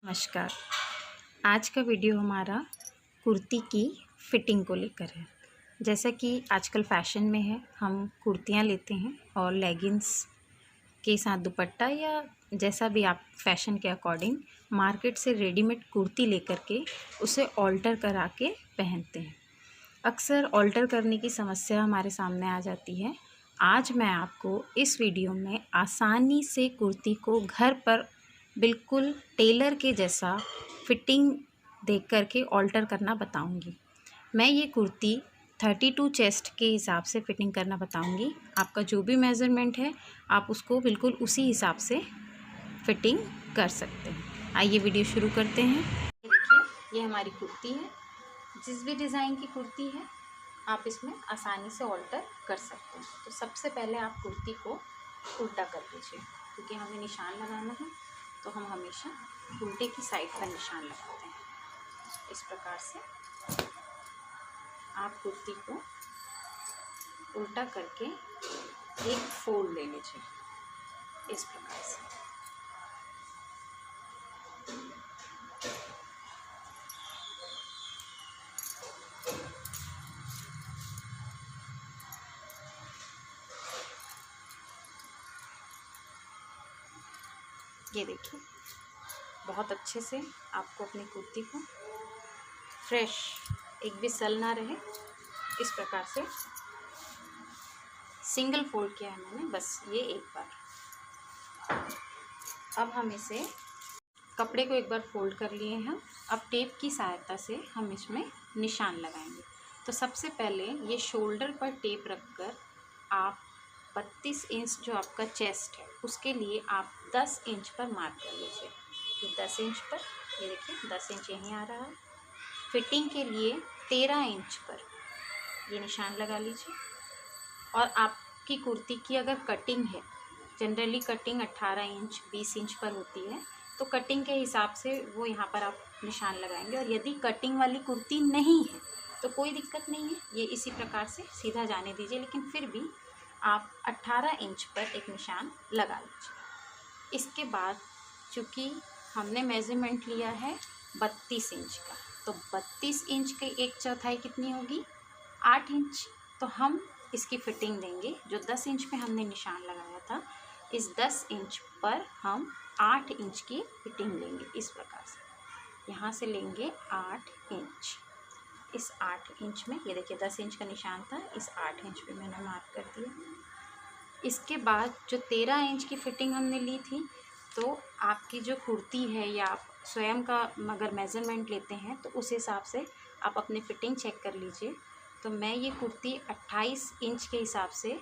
नमस्कार। आज का वीडियो हमारा कुर्ती की फ़िटिंग को लेकर है। जैसा कि आजकल फ़ैशन में है, हम कुर्तियाँ लेते हैं और लेगिंग्स के साथ दुपट्टा या जैसा भी आप फ़ैशन के अकॉर्डिंग मार्केट से रेडीमेड कुर्ती लेकर के उसे ऑल्टर करा के पहनते हैं। अक्सर ऑल्टर करने की समस्या हमारे सामने आ जाती है। आज मैं आपको इस वीडियो में आसानी से कुर्ती को घर पर बिल्कुल टेलर के जैसा फिटिंग देख कर के ऑल्टर करना बताऊंगी। मैं ये कुर्ती 32 चेस्ट के हिसाब से फ़िटिंग करना बताऊंगी। आपका जो भी मेज़रमेंट है आप उसको बिल्कुल उसी हिसाब से फ़िटिंग कर सकते हैं। आइए वीडियो शुरू करते हैं। देखिए, ये हमारी कुर्ती है। जिस भी डिज़ाइन की कुर्ती है आप इसमें आसानी से ऑल्टर कर सकते हैं। तो सबसे पहले आप कुर्ती को उल्टा कर लीजिए, क्योंकि हमें निशान लगाना है तो हम हमेशा उल्टे की साइड पर निशान लगाते हैं। इस प्रकार से आप कुर्ती को उल्टा करके एक फोल्ड ले लीजिए, इस प्रकार से। ये देखिए, बहुत अच्छे से आपको अपनी कुर्ती को फ्रेश, एक भी सल ना रहे, इस प्रकार से सिंगल फोल्ड किया है मैंने, बस ये एक बार। अब हम इसे कपड़े को एक बार फोल्ड कर लिए हैं। अब टेप की सहायता से हम इसमें निशान लगाएंगे। तो सबसे पहले ये शोल्डर पर टेप रखकर आप 32 इंच जो आपका चेस्ट है उसके लिए आप 10 इंच पर मार्क कर लीजिए। ये 10 इंच पर, ये देखिए 10 इंच यहीं आ रहा है। फिटिंग के लिए 13 इंच पर ये निशान लगा लीजिए। और आपकी कुर्ती की अगर कटिंग है, जनरली कटिंग 18 इंच 20 इंच पर होती है, तो कटिंग के हिसाब से वो यहाँ पर आप निशान लगाएंगे। और यदि कटिंग वाली कुर्ती नहीं है तो कोई दिक्कत नहीं है, ये इसी प्रकार से सीधा जाने दीजिए, लेकिन फिर भी आप 18 इंच पर एक निशान लगा लीजिए। इसके बाद चूँकि हमने मेज़रमेंट लिया है 32 इंच का, तो 32 इंच की 1/4 कितनी होगी? 8 इंच। तो हम इसकी फ़िटिंग देंगे, जो 10 इंच पे हमने निशान लगाया था, इस 10 इंच पर हम 8 इंच की फिटिंग लेंगे। इस प्रकार से यहाँ से लेंगे 8 इंच। इस 8 इंच में, ये देखिए 10 इंच का निशान था, इस 8 इंच पे मैंने मार्क कर दिया। इसके बाद जो 13 इंच की फ़िटिंग हमने ली थी, तो आपकी जो कुर्ती है या आप स्वयं का अगर मेज़रमेंट लेते हैं तो उस हिसाब से आप अपनी फ़िटिंग चेक कर लीजिए। तो मैं ये कुर्ती 28 इंच के हिसाब से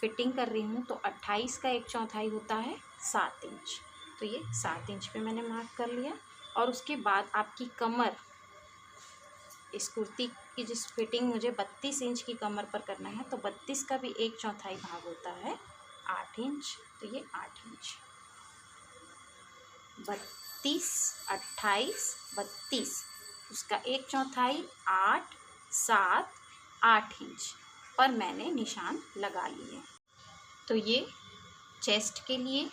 फ़िटिंग कर रही हूँ, तो 28 का 1/4 होता है 7 इंच। तो ये 7 इंच पे मैंने मार्क कर लिया। और उसके बाद आपकी कमर, इस कुर्ती की जिस फिटिंग मुझे 32 इंच की कमर पर करना है, तो 32 का भी 1/4 भाग होता है 8 इंच। तो ये 8 इंच, 32, 28, 32, उसका 1/4 8, 7, 8 इंच पर मैंने निशान लगा लिए। तो ये चेस्ट के लिए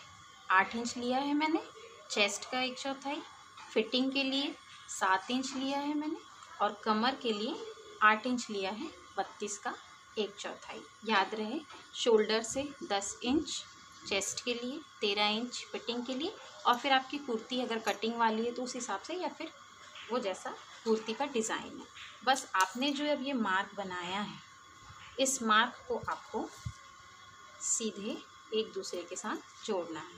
8 इंच लिया है मैंने, चेस्ट का 1/4, फिटिंग के लिए 7 इंच लिया है मैंने, और कमर के लिए 8 इंच लिया है, 32 का 1/4। याद रहे, शोल्डर से 10 इंच चेस्ट के लिए, 13 इंच फिटिंग के लिए, और फिर आपकी कुर्ती अगर कटिंग वाली है तो उस हिसाब से, या फिर वो जैसा कुर्ती का डिज़ाइन है। बस आपने जो अब ये मार्क बनाया है, इस मार्क को आपको सीधे एक दूसरे के साथ जोड़ना है।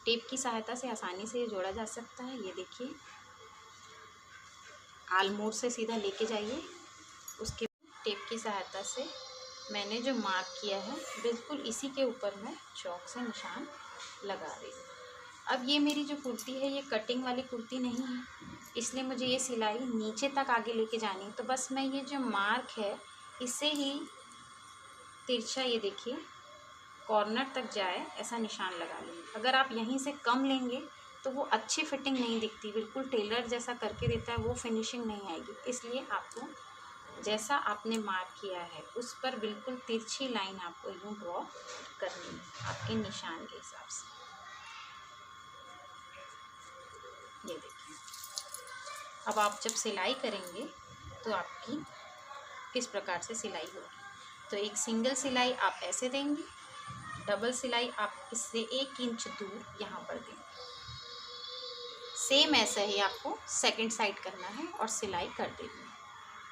टेप की सहायता से आसानी से ये जोड़ा जा सकता है। ये देखिए, आलमोड़ से सीधा लेके जाइए, उसके टेप की सहायता से मैंने जो मार्क किया है बिल्कुल इसी के ऊपर मैं चौक से निशान लगा रही हूँ। अब ये मेरी जो कुर्ती है ये कटिंग वाली कुर्ती नहीं है, इसलिए मुझे ये सिलाई नीचे तक आगे लेके जानी है। तो बस मैं ये जो मार्क है इसे ही तिरछा, ये देखिए, कॉर्नर तक जाए ऐसा निशान लगा लेंगे। अगर आप यहीं से कम लेंगे तो वो अच्छी फिटिंग नहीं दिखती, बिल्कुल टेलर जैसा करके देता है वो फिनिशिंग नहीं आएगी। इसलिए आपको जैसा आपने मार्क किया है उस पर बिल्कुल तिरछी लाइन आपको यूँ ड्रॉ करनी है आपके निशान के हिसाब से। ये देखिए, अब आप जब सिलाई करेंगे तो आपकी किस प्रकार से सिलाई होगी। तो एक सिंगल सिलाई आप ऐसे देंगे, डबल सिलाई आप इससे 1 इंच दूर यहाँ पर देंगे। सेम ऐसा ही आपको सेकंड साइड करना है और सिलाई कर देनी है।